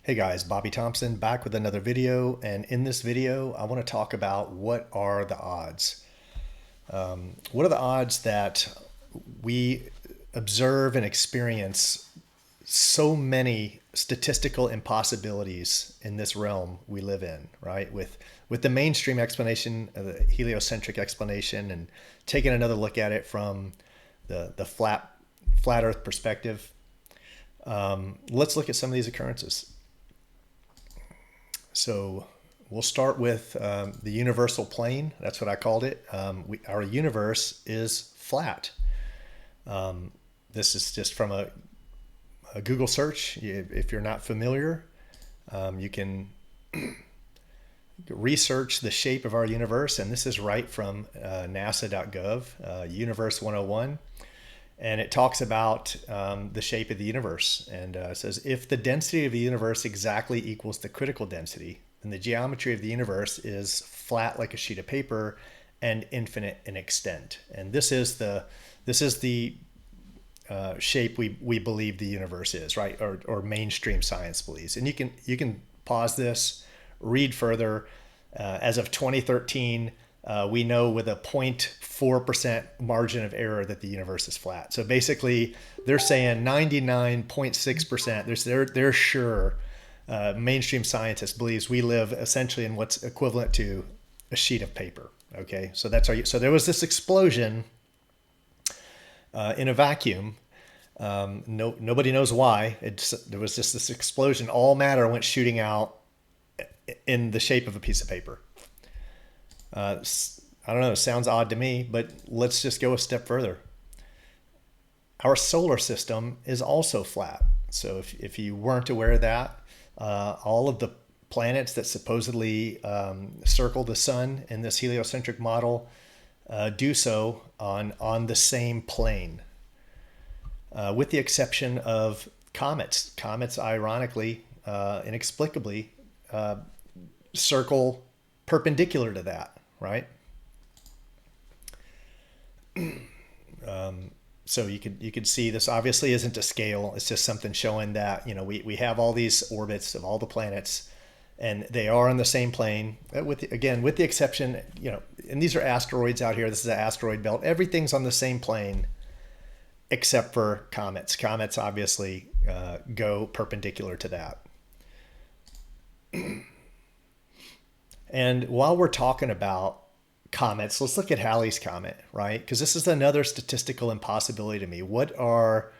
Hey guys, Bobby Thompson back with another video, and in this video I want to talk about what are the odds. What are the odds that we observe and experience so many statistical impossibilities in this realm we live in, right? With the mainstream explanation, the heliocentric explanation, and taking another look at it from the flat Earth perspective. Let's look at some of these occurrences. So we'll start with the universal plane. That's what I called it. Our universe is flat. This is just from a Google search. If you're not familiar, you can research the shape of our universe. And this is right from nasa.gov, Universe 101. And it talks about the shape of the universe, and it says if the density of the universe exactly equals the critical density, then the geometry of the universe is flat like a sheet of paper and infinite in extent. And this is the shape we believe the universe is, right? Or mainstream science believes. And you can pause this, read further. As of 2013. We know with a 0.4% margin of error that the universe is flat. So basically, they're saying 99.6%. They're sure. Mainstream scientists believes we live essentially in what's equivalent to a sheet of paper. Okay, so that's our. So there was this explosion in a vacuum. Nobody knows why. There was just this explosion. All matter went shooting out in the shape of a piece of paper. I don't know, it sounds odd to me, but let's just go a step further. Our solar system is also flat. So if you weren't aware of that, all of the planets that supposedly circle the sun in this heliocentric model do so on the same plane, with the exception of comets. Comets, ironically, inexplicably, circle perpendicular to that. Right. So you could see this obviously isn't to scale. It's just something showing that, we have all these orbits of all the planets and they are on the same plane with the exception, and these are asteroids out here. This is an asteroid belt. Everything's on the same plane except for comets. Comets obviously go perpendicular to that. And while we're talking about comets, let's look at Halley's Comet, right? Because this is another statistical impossibility to me. What are,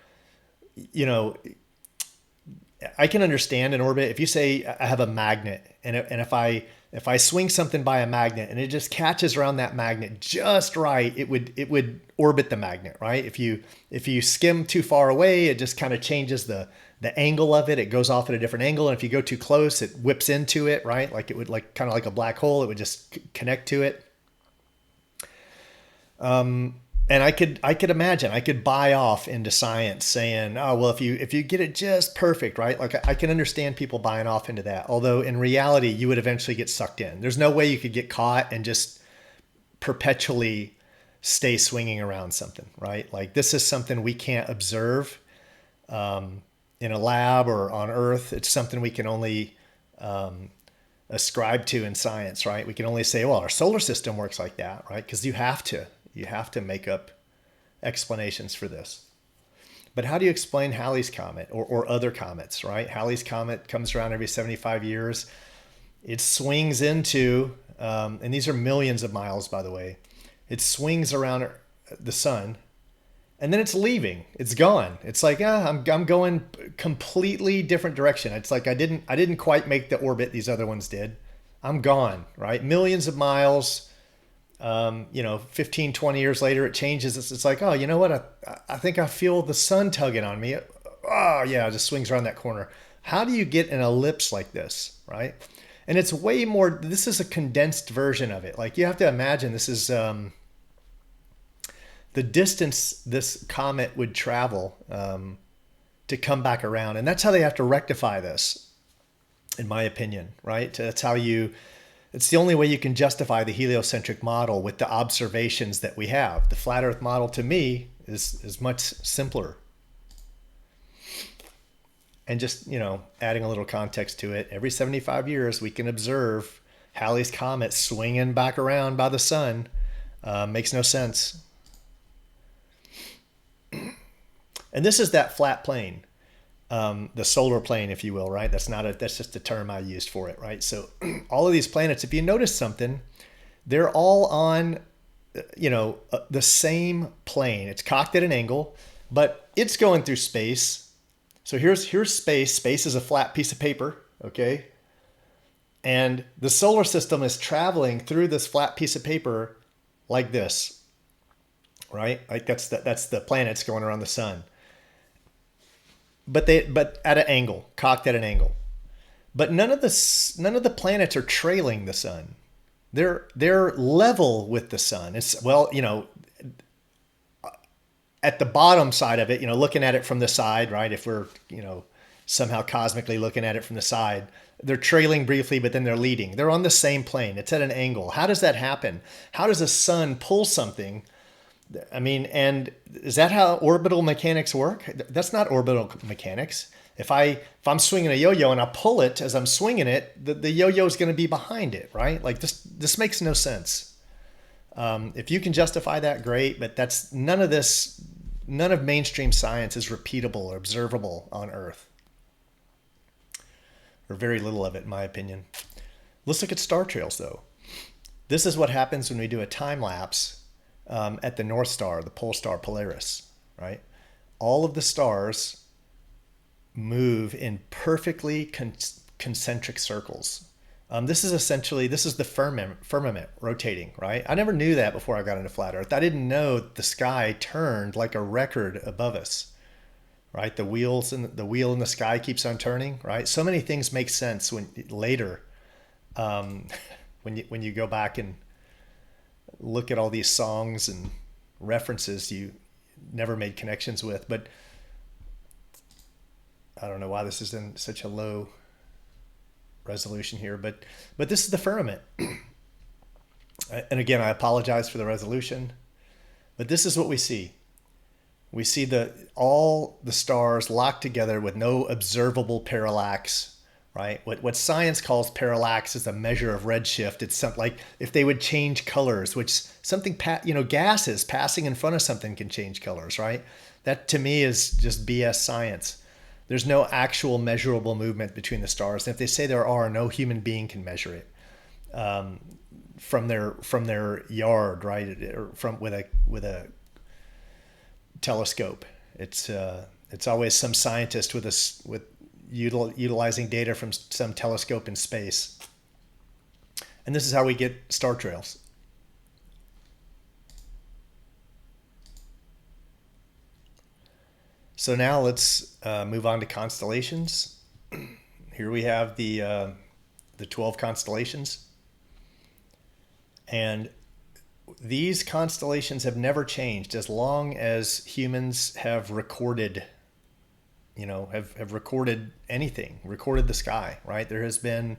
I can understand an orbit. If you say I have a magnet, and if I swing something by a magnet and it just catches around that magnet just right, it would orbit the magnet, right? If you skim too far away, it just kind of changes the angle of it. It goes off at a different angle. And if you go too close, it whips into it, right? Like it would, like kind of like a black hole. It would just connect to it. And I could imagine, I could buy off into science saying, oh, well, if you get it just perfect, right? Like I can understand people buying off into that. Although in reality, you would eventually get sucked in. There's no way you could get caught and just perpetually stay swinging around something, right? Like this is something we can't observe in a lab or on Earth. It's something we can only ascribe to in science, right? We can only say, well, our solar system works like that, right? Because you have to make up explanations for this. But how do you explain Halley's Comet or other comets, right? Halley's Comet comes around every 75 years. It swings into, and these are millions of miles, by the way. It swings around the sun, and then it's leaving. It's gone. It's like, I'm going completely different direction. It's like I didn't quite make the orbit these other ones did. I'm gone, right? Millions of miles. 15, 20 years later, it changes. It's like, oh, you know what? I think I feel the sun tugging on me. Oh yeah, it just swings around that corner. How do you get an ellipse like this, right? And it's way more, this is a condensed version of it. Like you have to imagine this is the distance this comet would travel to come back around. And that's how they have to rectify this, in my opinion, right? That's how it's the only way you can justify the heliocentric model with the observations that we have. The flat Earth model, to me, is much simpler. And just, adding a little context to it, every 75 years we can observe Halley's Comet swinging back around by the sun. Makes no sense. And this is that flat plane, the solar plane, if you will, right? That's just a term I used for it, right? So all of these planets, if you notice something, they're all on, the same plane. It's cocked at an angle, but it's going through space. So here's space. Space is a flat piece of paper, okay? And the solar system is traveling through this flat piece of paper like this, right? Like that's the planets going around the sun. But at an angle, cocked at an angle. But none of the planets are trailing the sun. They're level with the sun. It's at the bottom side of it, looking at it from the side, right? If we're, somehow cosmically looking at it from the side, they're trailing briefly, but then they're leading. They're on the same plane. It's at an angle. How does that happen? How does a sun pull something? I mean, and is that how orbital mechanics work? That's not orbital mechanics. If I'm swinging a yo-yo and I pull it as I'm swinging it, the yo-yo is going to be behind it, right? Like this makes no sense. If you can justify that, great, but that's none of mainstream science is repeatable or observable on Earth. Or very little of it, in my opinion. Let's look at star trails, though. This is what happens when we do a time lapse at the North Star, the pole star Polaris, right? All of the stars move in perfectly concentric circles. This is the firmament rotating, right? I never knew that before I got into flat Earth. I didn't know the sky turned like a record above us, right? The wheel in the sky keeps on turning, right? So many things make sense when later, when you go back and look at all these songs and references you never made connections with. But I don't know why this is in such a low resolution here, but this is the firmament. And again, I apologize for the resolution, but this is what we see. We see all the stars locked together with no observable parallax, right? What science calls parallax is a measure of redshift. It's something like if they would change colors, which gases passing in front of something can change colors, right? That to me is just BS science. There's no actual measurable movement between the stars. And if they say there are, no human being can measure it from their yard, right? Or with a telescope. It's always some scientist with utilizing data from some telescope in space. And this is how we get star trails. So now let's move on to constellations. Here we have the 12 constellations. And these constellations have never changed as long as humans have recorded, have recorded anything, recorded the sky, right? There has been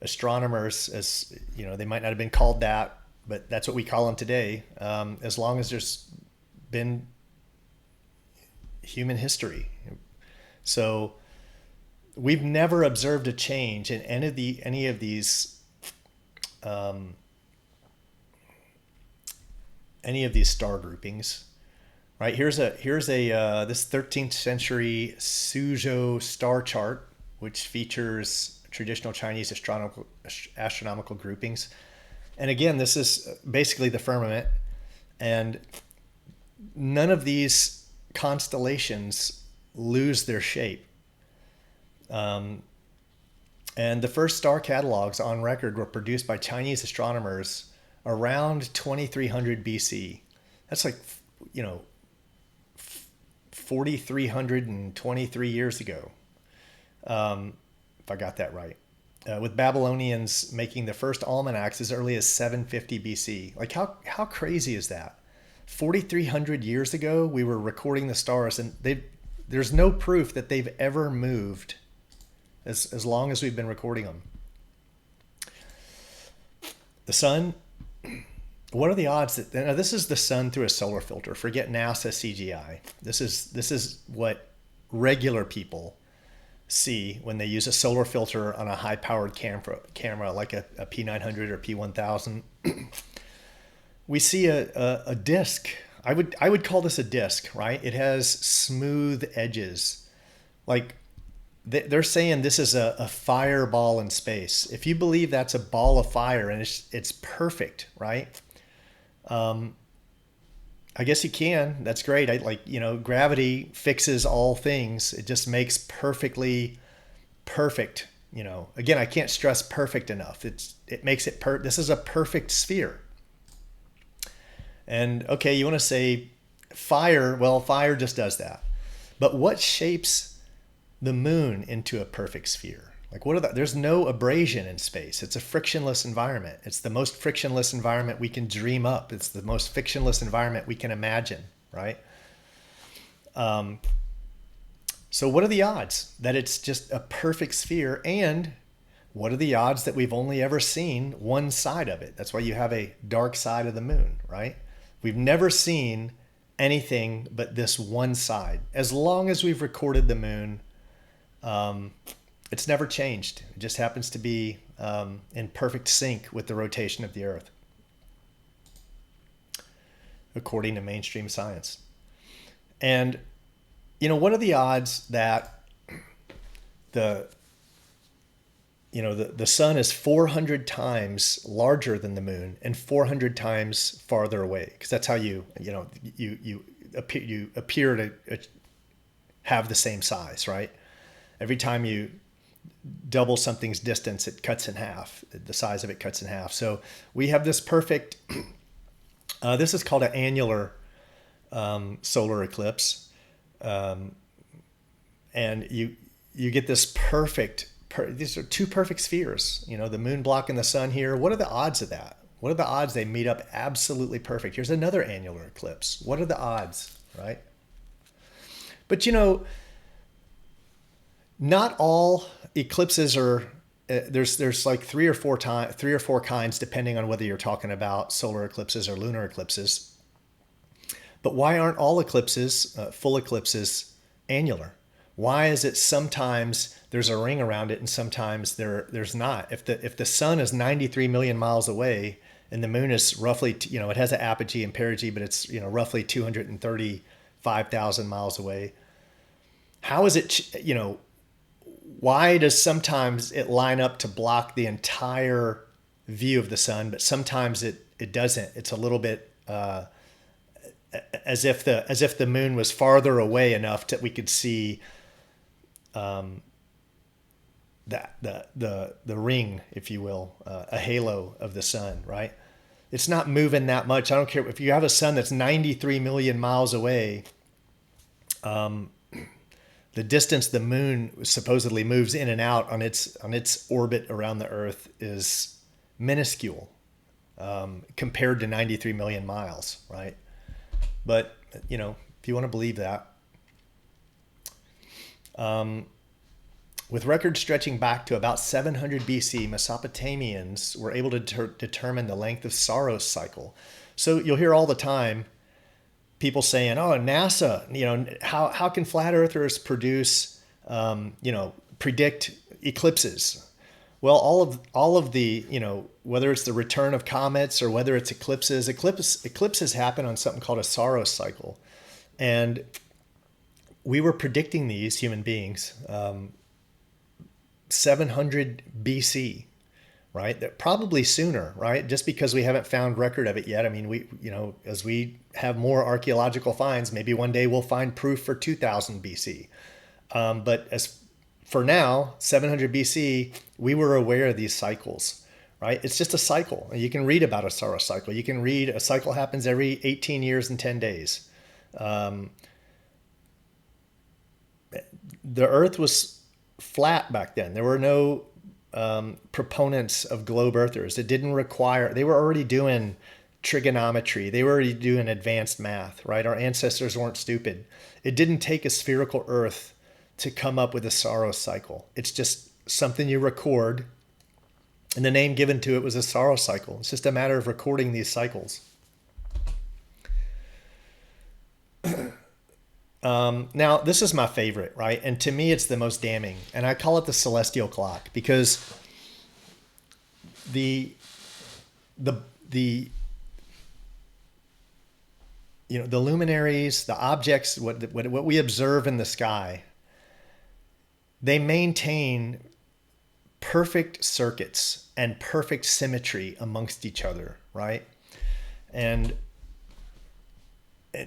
astronomers, as they might not have been called that, but that's what we call them today. As long as there's been human history. So we've never observed a change in any of these star groupings, right? Here's this 13th century Suzhou star chart, which features traditional Chinese astronomical groupings. And again, this is basically the firmament, and none of these constellations lose their shape. And the first star catalogs on record were produced by Chinese astronomers around 2300 BC. That's like, 4,323 years ago, if I got that right. With Babylonians making the first almanacs as early as 750 BC. Like how crazy is that? 4,300 years ago, we were recording the stars, and there's no proof that they've ever moved as long as we've been recording them. The sun, what are the odds that this is the sun through a solar filter? Forget NASA CGI. This is what regular people see when they use a solar filter on a high-powered camera like a P900 or P1000. We see a disc. I would call this a disc, right? It has smooth edges. Like they're saying this is a fireball in space. If you believe that's a ball of fire and it's perfect, right? I guess you can. That's great. Gravity fixes all things. It just makes perfectly perfect. Again, I can't stress perfect enough. It makes it this is a perfect sphere. And okay, you want to say fire? Well, fire just does that. But what shapes the moon into a perfect sphere? Like there's no abrasion in space. It's a frictionless environment. It's the most frictionless environment we can dream up. It's the most frictionless environment we can imagine, right? So what are the odds that it's just a perfect sphere? And what are the odds that we've only ever seen one side of it? That's why you have a dark side of the moon, right? We've never seen anything but this one side. As long as we've recorded the moon, it's never changed. It just happens to be in perfect sync with the rotation of the Earth, according to mainstream science. And, what are the odds that the sun is 400 times larger than the moon and 400 times farther away? Because that's how you appear to have the same size, right? Every time you double something's distance, it cuts in half. The size of it cuts in half. So we have this perfect, this is called an annular solar eclipse. And you get this perfect, these are two perfect spheres, the moon blocking the sun here. What are the odds of that? What are the odds they meet up absolutely perfect? Here's another annular eclipse. What are the odds, right? But not all eclipses are, there's like three or four kinds, depending on whether you're talking about solar eclipses or lunar eclipses. But why aren't all eclipses, full eclipses, annular? Why is it sometimes there's a ring around it and sometimes there's not? If the sun is 93 million miles away and the moon is roughly, it has an apogee and perigee, but it's, roughly 235,000 miles away. How is it, why does sometimes it line up to block the entire view of the sun, but sometimes it doesn't? It's a little bit as if the moon was farther away enough that we could see the ring, if you will, a halo of the sun, right? It's not moving that much. I don't care if you have a sun that's 93 million miles away. The distance the moon supposedly moves in and out on its orbit around the Earth is minuscule compared to 93 million miles, right? But, if you want to believe that. With records stretching back to about 700 BC, Mesopotamians were able to determine the length of Saros cycle. So you'll hear all the time people saying, "Oh, NASA, how can flat earthers predict eclipses?" Well, all of the, whether it's the return of comets or whether it's eclipses happen on something called a Saros cycle. And we were predicting these, human beings, 700 BC, right? Probably sooner, right? Just because we haven't found record of it yet. I mean, as we have more archaeological finds, maybe one day we'll find proof for 2000 BC. But as for now, 700 BC, we were aware of these cycles, right? It's just a cycle. You can read about a Saros cycle. You can read a cycle happens every 18 years and 10 days. The Earth was flat back then. There were no proponents of globe earthers. It didn't require, they were already doing trigonometry. They were already doing advanced math, right? Our ancestors weren't stupid. It didn't take a spherical Earth to come up with a Saros cycle. It's just something you record, and the name given to it was a Saros cycle. It's just a matter of recording these cycles. Now, this is my favorite, right? And to me, it's the most damning. And I call it the celestial clock because the the the luminaries, the objects, what we observe in the sky, they maintain perfect circuits and perfect symmetry amongst each other, right? And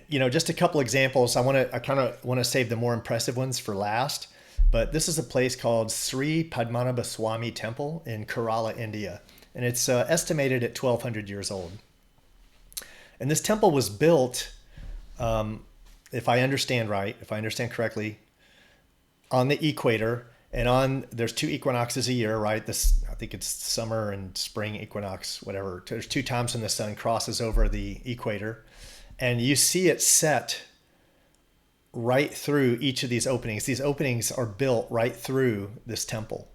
just a couple examples. I kind of want to save the more impressive ones for last. But this is a place called Sri Padmanabhaswamy Temple in Kerala, India, and it's estimated at 1,200 years old. And this temple was built, if I understand correctly, on the equator, and there's 2 equinoxes a year, right? I think it's summer and spring equinox, whatever. There's 2 times when the sun crosses over the equator, and you see it set right through each of these openings. These openings are built right through this temple.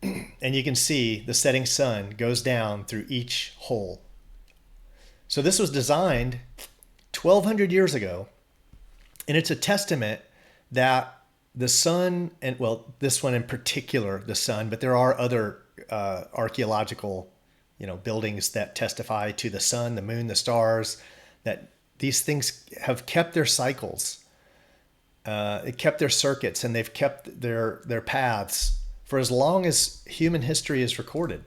And you can see the setting sun goes down through each hole. So this was designed 1,200 years ago, and it's a testament that the sun, and well, this one in particular, the sun, but there are other archaeological, buildings that testify to the sun, the moon, the stars, that these things have kept their cycles, it kept their circuits, and they've kept their paths for as long as human history is recorded.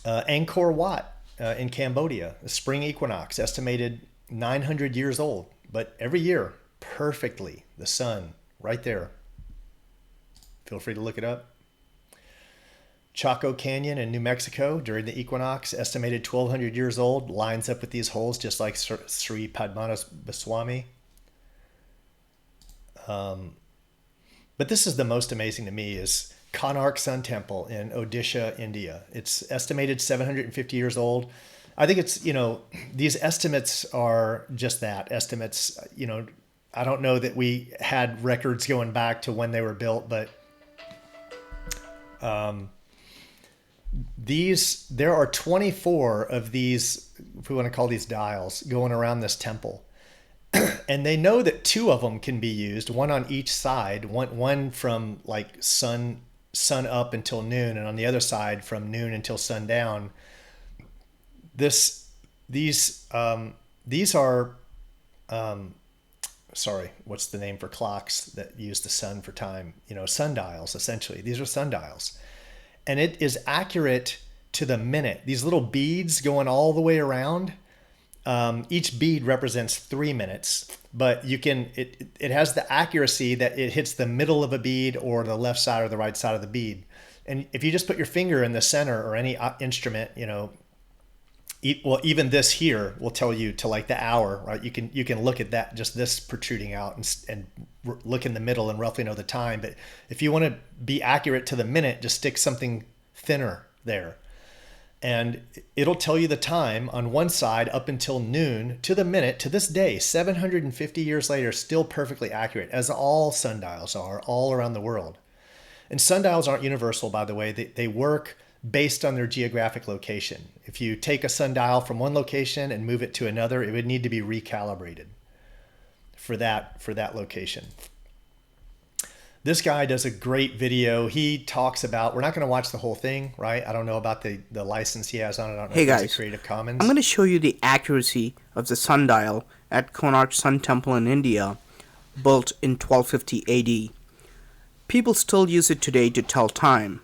Angkor Wat in Cambodia, the spring equinox, estimated 900 years old, but every year, perfectly, the sun right there. Feel free to look it up. Chaco Canyon in New Mexico during the equinox, estimated 1,200 years old, lines up with these holes just like Sri Padmanabhaswamy. But this is the most amazing to me, is Konark Sun Temple in Odisha, India. It's estimated 750 years old. I think it's, these estimates are just that, estimates. I don't know that we had records going back to when they were built, but there are 24 of these, if we want to call these dials, going around this temple. And they know that 2 of them can be used, one on each side, one from like sun up until noon, and on the other side from noon until sundown. These are sorry, what's the name for clocks that use the sun for time? Sundials, essentially. These are sundials. And it is accurate to the minute. These little beads going all the way around, each bead represents 3 minutes, but it has the accuracy that it hits the middle of a bead or the left side or the right side of the bead. And if you just put your finger in the center or any instrument, even this here will tell you to like the hour, right? You can look at that, just this protruding out, and look in the middle and roughly know the time. But if you want to be accurate to the minute, just stick something thinner there, and it'll tell you the time on one side up until noon to the minute. To this day, 750 years later, still perfectly accurate, as all sundials are all around the world. And sundials aren't universal, by the way. They work based on their geographic location. If you take a sundial from one location and move it to another, it would need to be recalibrated for that location. This guy does a great video. He talks about, we're not going to watch the whole thing, right? I don't know about the license he has on it. I don't know Hey if guys, it's a Creative Commons. I'm going to show you the accuracy of the sundial at Konark Sun Temple in India, built in 1250 AD. People still use it today to tell time.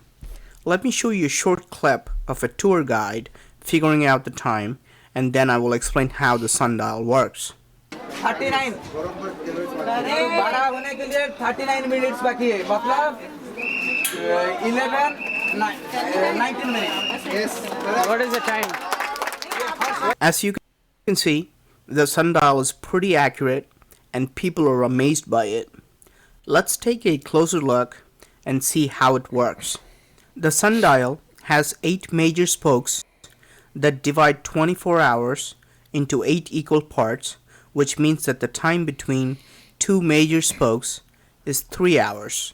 Let me show you a short clip of a tour guide figuring out the time, and then I will explain how the sundial works. 39 12 होने के लिए 39 minutes बाकी है, मतलब 19 minutes. Yes. What is the time? As you can see, the sundial is pretty accurate and people are amazed by it. Let's take a closer look and see how it works. The sundial has 8 major spokes that divide 24 hours into 8 equal parts, which means that the time between 2 major spokes is 3 hours.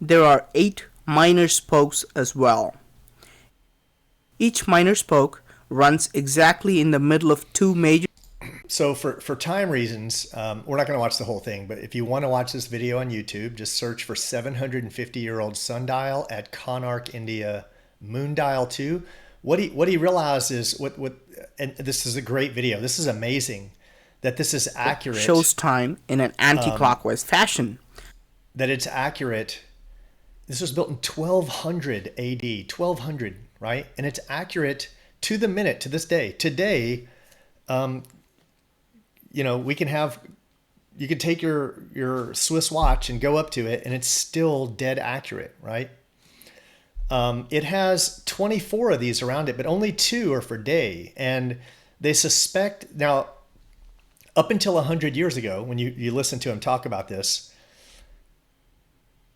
There are 8 minor spokes as well. Each minor spoke runs exactly in the middle of two major. So for time reasons, we're not going to watch the whole thing, but if you want to watch this video on YouTube, just search for 750-year-old sundial at Konark, India, Moondial 2. What he realized is and this is a great video. This is amazing that this is accurate. Shows time in an anti-clockwise fashion. That it's accurate. This was built in 1200 AD, 1200, right? And it's accurate to the minute to this day. Today, you can take your Swiss watch and go up to it and it's still dead accurate, right? It has 24 of these around it, but only 2 are for day. And they suspect, now, up until 100 years ago, when you listen to him talk about this,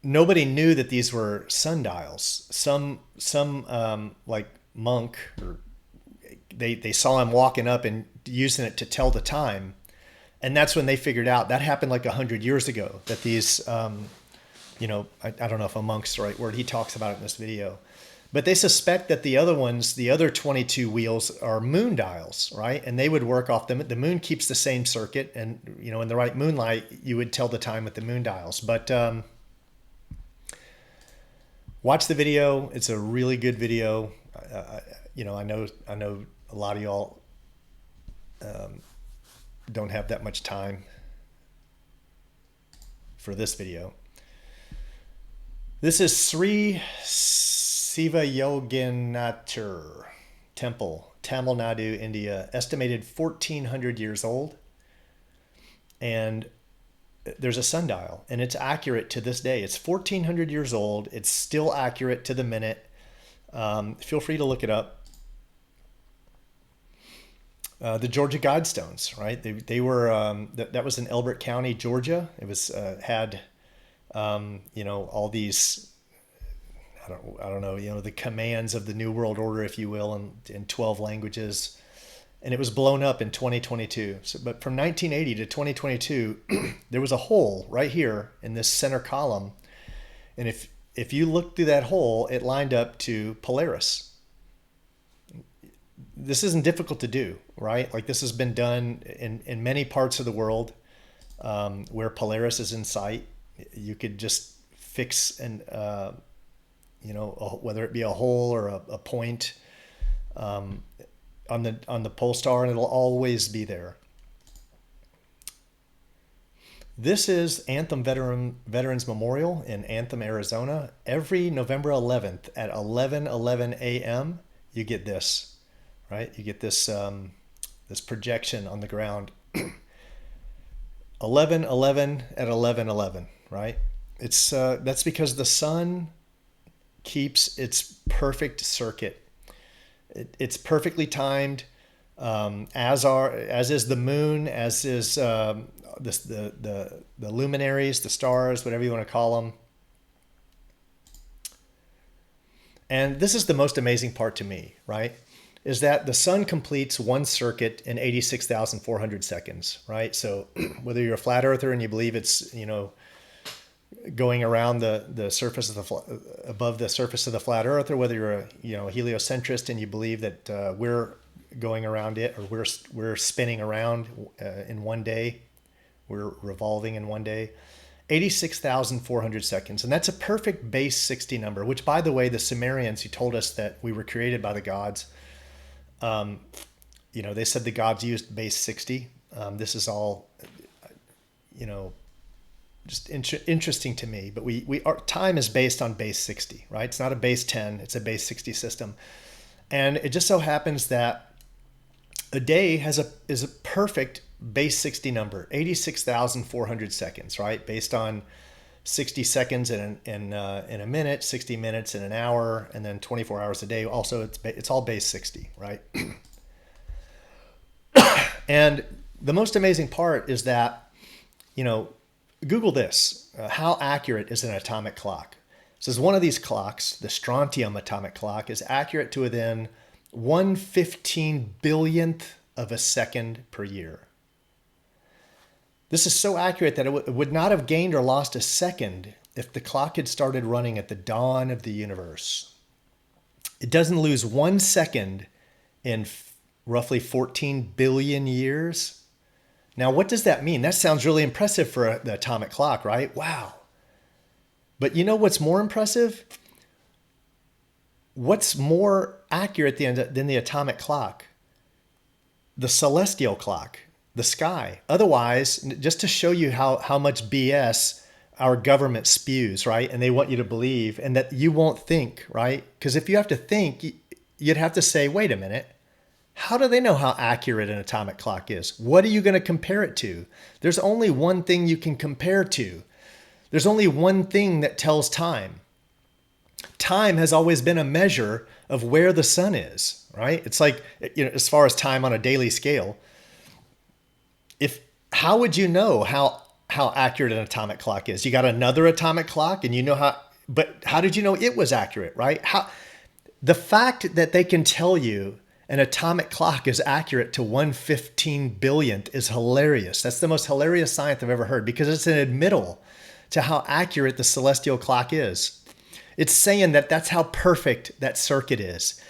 nobody knew that these were sundials. Some like monk, or they saw him walking up and using it to tell the time. And that's when they figured out, that happened like 100 years ago, that these, I don't know if a monk's the right word. He talks about it in this video. But they suspect that the other ones, the other 22 wheels, are moon dials, right? And they would work off them. The moon keeps the same circuit. And, in the right moonlight, you would tell the time with the moon dials. But watch the video. It's a really good video. I know a lot of y'all don't have that much time for this video. This is Sri Siva Yoginathar Temple, Tamil Nadu, India, estimated 1400 years old. And there's a sundial, and it's accurate to this day. It's 1400 years old. It's still accurate to the minute. Feel free to look it up. The Georgia Guidestones, right? They were that was in Elbert County, Georgia. It was had all these, I don't know, the commands of the New World Order, if you will, in 12 languages. And it was blown up in 2022. But from 1980 to 2022, there was a hole right here in this center column. And if you look through that hole, it lined up to Polaris. This isn't difficult to do, right? Like, this has been done in many parts of the world where Polaris is in sight. You could just fix whether it be a hole or a point on the pole star, and it'll always be there. This is Anthem Veterans Memorial in Anthem, Arizona. Every November 11th at 11:11 a.m. you get this, right? You get this this projection on the ground. 11:11 at 11:11, right? It's that's because the sun keeps its perfect circuit. It's perfectly timed, as is the moon, as is the luminaries, the stars, whatever you want to call them. And this is the most amazing part to me, right? Is that the sun completes one circuit in 86,400 seconds, right? So whether you're a flat earther and you believe it's, going around the surface of above the surface of the flat earth, or whether you're a heliocentrist and you believe that we're going around it, or we're spinning around in one day, we're revolving in one day, 86,400 seconds. And that's a perfect base 60 number, which, by the way, the Sumerians, who told us that we were created by the gods, they said the gods used base 60. This is all, just interesting to me, but our time is based on base 60, right? It's not a base 10, it's a base 60 system. And it just so happens that a day is a perfect base 60 number, 86,400 seconds, right? Based on 60 seconds in a minute, 60 minutes in an hour, and then 24 hours a day. Also, it's all base 60, right? And the most amazing part is that, Google this. How accurate is an atomic clock? It says one of these clocks, the strontium atomic clock, is accurate to within 1/15 billionth of a second per year. This is so accurate that it would not have gained or lost a second if the clock had started running at the dawn of the universe. It doesn't lose 1 second in roughly 14 billion years. Now, what does that mean? That sounds really impressive for the atomic clock, right? Wow. But you know what's more impressive? What's more accurate than the atomic clock? The celestial clock, the sky. Otherwise, just to show you how much BS our government spews, right? And they want you to believe, and that you won't think, right? Because if you have to think, you'd have to say, wait a minute, how do they know how accurate an atomic clock is? What are you going to compare it to? There's only one thing you can compare to. There's only one thing that tells time. Time has always been a measure of where the sun is, right? It's like, as far as time on a daily scale, how would you know how accurate an atomic clock is? You got another atomic clock and you know but how did you know it was accurate, right? The fact that they can tell you an atomic clock is accurate to 1/15 billionth is hilarious. That's the most hilarious science I've ever heard, because it's an admittal to how accurate the celestial clock is. It's saying that that's how perfect that circuit is.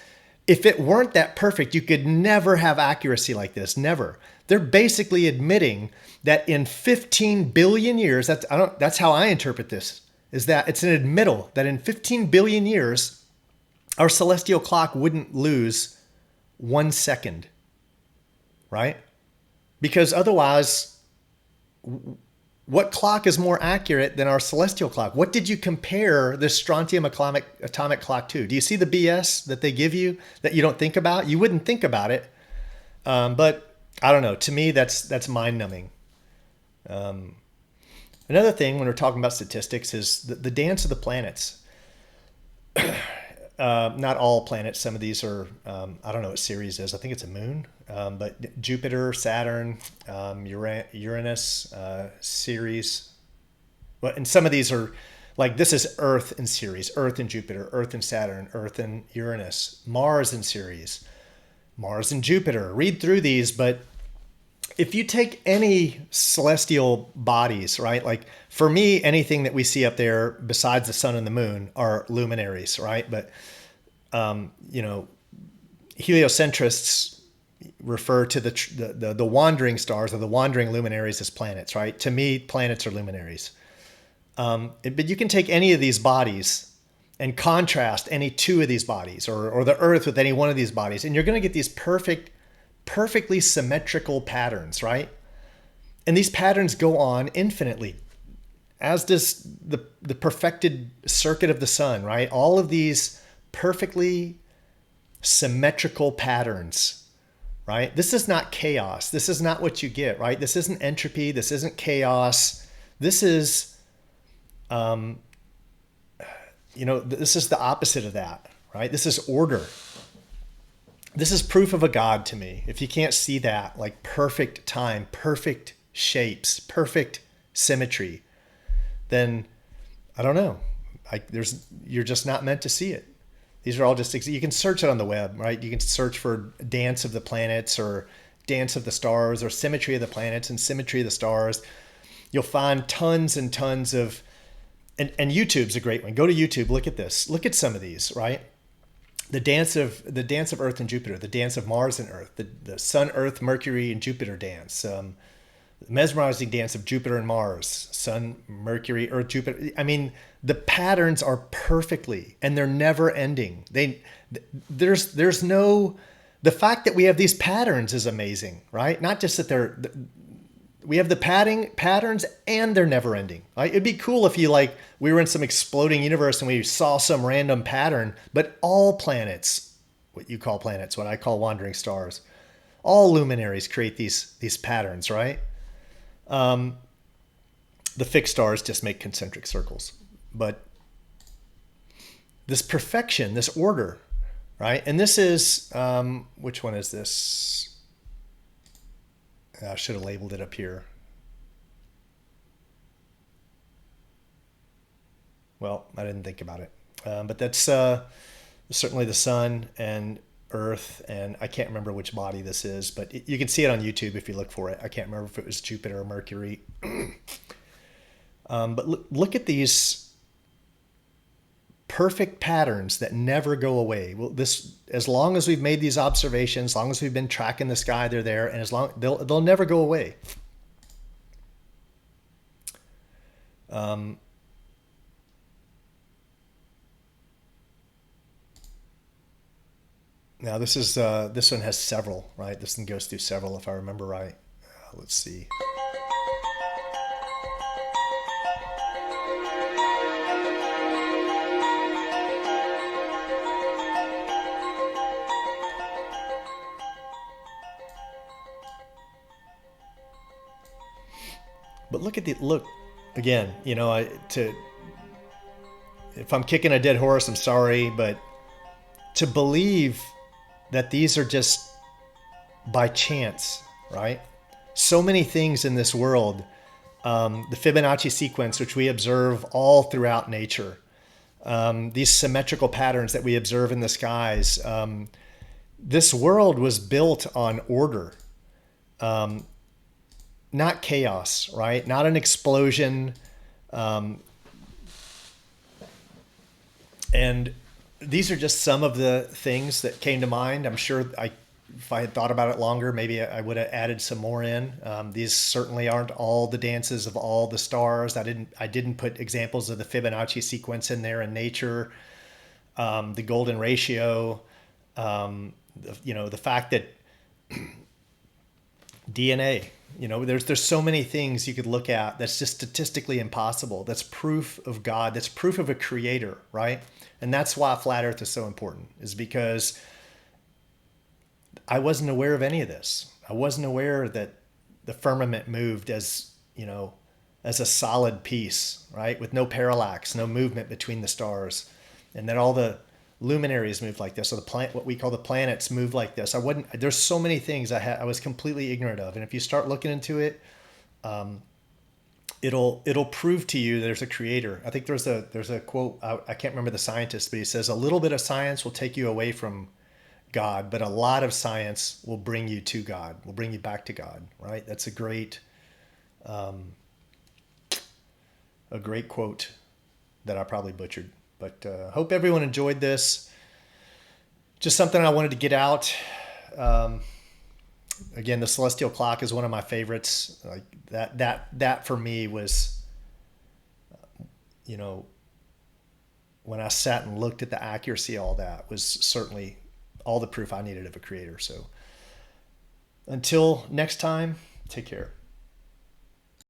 If it weren't that perfect, you could never have accuracy like this, never. They're basically admitting that in 15 billion years, that's how I interpret this, is that it's an admittal that in 15 billion years, our celestial clock wouldn't lose 1 second, right? Because otherwise, what clock is more accurate than our celestial clock? What did you compare this strontium atomic clock to? Do you see the BS that they give you that you don't think about? You wouldn't think about it, but I don't know. To me, that's mind-numbing. Another thing when we're talking about statistics is the dance of the planets. Not all planets. Some of these are, I don't know what Ceres is. I think it's a moon. But Jupiter, Saturn, Uranus, Ceres. Well, and some of these are like, this is Earth and Ceres, Earth and Jupiter, Earth and Saturn, Earth and Uranus, Mars and Ceres, Mars and Jupiter. Read through these, but if you take any celestial bodies, right? Like for me, anything that we see up there besides the sun and the moon are luminaries, right? But, heliocentrists refer to the wandering stars or the wandering luminaries as planets, right? To me, planets are luminaries. But you can take any of these bodies and contrast any two of these bodies or the Earth with any one of these bodies, and you're going to get these perfectly symmetrical patterns, right? And these patterns go on infinitely, as does the perfected circuit of the sun, right? All of these perfectly symmetrical patterns, right? This is not chaos. This is not what you get, right? This isn't entropy. This isn't chaos. This is, this is the opposite of that, right? This is order. This is proof of a God to me. If you can't see that, like perfect time, perfect shapes, perfect symmetry, then I don't know. You're just not meant to see it. These are all just, you can search it on the web, right? You can search for dance of the planets or dance of the stars or symmetry of the planets and symmetry of the stars. You'll find tons and tons of, and YouTube's a great one. Go to YouTube, look at this. Look at some of these, right? The dance of Earth and Jupiter, the dance of Mars and Earth, the Sun, Earth, Mercury, and Jupiter dance, the mesmerizing dance of Jupiter and Mars, Sun, Mercury, Earth, Jupiter. I mean, the patterns are perfectly, and they're never ending. There's no, the fact that we have these patterns is amazing, right? Not just that we have the patterns and they're never ending. Right? It'd be cool if we were in some exploding universe and we saw some random pattern, but all planets, what you call planets, what I call wandering stars, all luminaries create these patterns, right? The fixed stars just make concentric circles, but this perfection, this order, right? And this is, which one is this? I should have labeled it up here. Well, I didn't think about it. But that's certainly the sun and Earth, and I can't remember which body this is, but you can see it on YouTube if you look for it. I can't remember if it was Jupiter or Mercury. But look at these perfect patterns that never go away. Well, as long as we've made these observations, as long as we've been tracking the sky, they're there, and as long they'll never go away. Now this one has several, right? This one goes through several, if I remember right. Let's see. But look again. If I'm kicking a dead horse, I'm sorry, but to believe that these are just by chance, right? So many things in this world, the Fibonacci sequence, which we observe all throughout nature, these symmetrical patterns that we observe in the skies. This world was built on order, not chaos, right? Not an explosion. And these are just some of the things that came to mind. I'm sure if I had thought about it longer, maybe I would have added some more in. These certainly aren't all the dances of all the stars. I didn't put examples of the Fibonacci sequence in there in nature, the golden ratio, the fact that DNA, there's so many things you could look at that's just statistically impossible. That's proof of God. That's proof of a creator, right? And that's why flat Earth is so important, is because I wasn't aware of any of this. I wasn't aware that the firmament moved as a solid piece, right? With no parallax, no movement between the stars, and that all the luminaries moved like this, or what we call the planets moved like this. There's so many things I was completely ignorant of. And if you start looking into it, it'll prove to you there's a creator. I think there's a quote, I can't remember the scientist, but he says, a little bit of science will take you away from God, but a lot of science will bring you to God, will bring you back to God, right? That's a great quote that I probably butchered. But hope everyone enjoyed this. Just something I wanted to get out. Again, the celestial clock is one of my favorites. Like that for me was, when I sat and looked at the accuracy, all that was certainly all the proof I needed of a creator. So until next time, take care.